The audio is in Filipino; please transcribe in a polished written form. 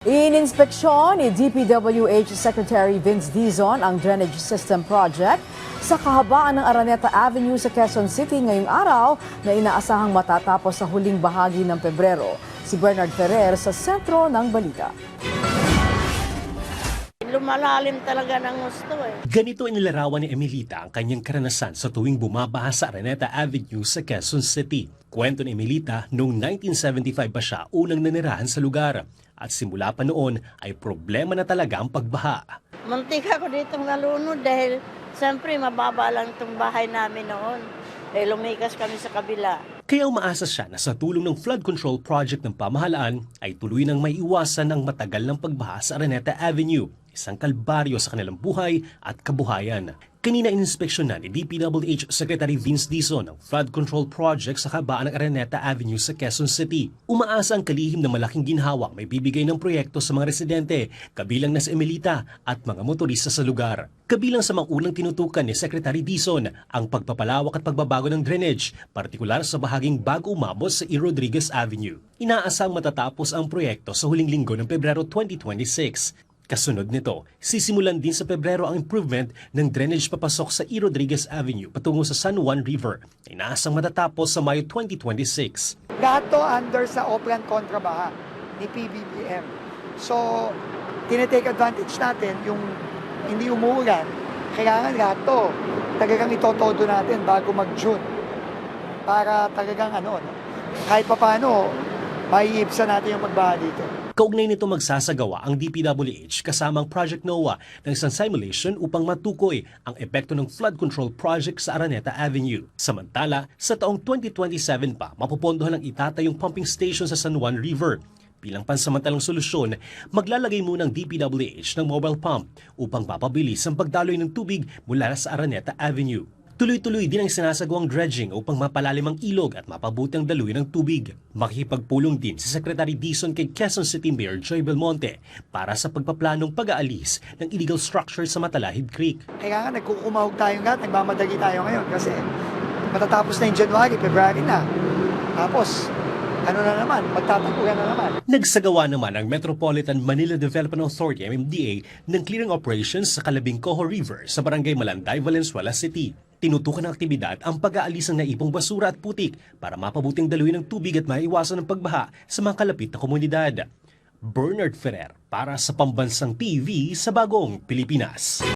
Ininspeksyon ni DPWH Secretary Vince Dizon ang drainage system project sa kahabaan ng Araneta Avenue sa Quezon City ngayong araw na inaasahang matatapos sa huling bahagi ng Pebrero. Si Bernard Ferrer sa sentro ng balita. Lumalalim talaga ng gusto eh. Ganito inilarawan ni Emilita ang kanyang karanasan sa tuwing bumabaha sa Araneta Avenue sa Quezon City. Kwento ni Emilita, noong 1975 pa siya unang nanirahan sa lugar. At simula pa noon ay problema na talaga ang pagbaha. Muntik ako ditong nalunod dahil siyempre mababa lang itong bahay namin noon. Dahil lumikas kami sa kabila. Kaya umaasa siya na sa tulong ng flood control project ng pamahalaan ay tuloy nang maiiwasan ang matagal ng pagbaha sa Araneta Avenue, isang kalbaryo sa kanilang buhay at kabuhayan. Kanina ininspeksyonan ni DPWH Secretary Vince Dizon ang flood control project sa kabaan ng Araneta Avenue sa Quezon City. Umaasa ang kalihim na malaking ginhawa may bibigay ng proyekto sa mga residente, kabilang na si Emilita at mga motorista sa lugar. Kabilang sa mga unang tinutukan ni Secretary Dizon ang pagpapalawak at pagbabago ng drainage, partikular sa bahaging bago umabot sa E. Rodriguez Avenue. Inaasang matatapos ang proyekto sa huling linggo ng Pebrero 2026. Kasunod nito, sisimulan din sa Pebrero ang improvement ng drainage papasok sa E. Rodriguez Avenue patungo sa San Juan River na inaasang matatapos sa Mayo 2026. Lahat to under sa Oplan Kontrabaha ni PBBM. So, tinitake advantage natin yung hindi umuulan. Kailangan lahat to talagang itotodo natin bago mag-June. Para talagang kahit papaano, maiibsan natin yung pagbaha dito. Kaugnay nito magsasagawa ang DPWH kasama ang Project NOAA ng isang simulation upang matukoy ang epekto ng flood control project sa Araneta Avenue. Samantala, sa taong 2027 pa, mapupondohan ng itatayong pumping station sa San Juan River. Bilang pansamantalang solusyon, maglalagay muna ang DPWH ng mobile pump upang mapabilis ang pagdaloy ng tubig mula sa Araneta Avenue. Tuloy-tuloy din ang sinasagawang dredging upang mapalalim ang ilog at mapabuti ang daluyan ng tubig. Makikipagpulong din si Secretary Dizon kay Quezon City Mayor Joy Belmonte para sa pagpaplanong pag-aalis ng illegal structure sa Matalahid Creek. Kailangan nagkukumahog tayong lahat, nagmamadali tayo ngayon kasi matatapos na yung January, February na. Tapos, magtatapugan na naman. Nagsagawa naman ang Metropolitan Manila Development Authority MMDA ng clearing operations sa Calabing Coho River sa Barangay Malanday, Valenzuela City. Tinutukan ng aktibidad ang pag-aalis ng naipong basura at putik para mapabuting daluyan ng tubig at maiwasan ang pagbaha sa mga kalapit na komunidad. Bernard Ferrer para sa Pambansang TV sa Bagong Pilipinas.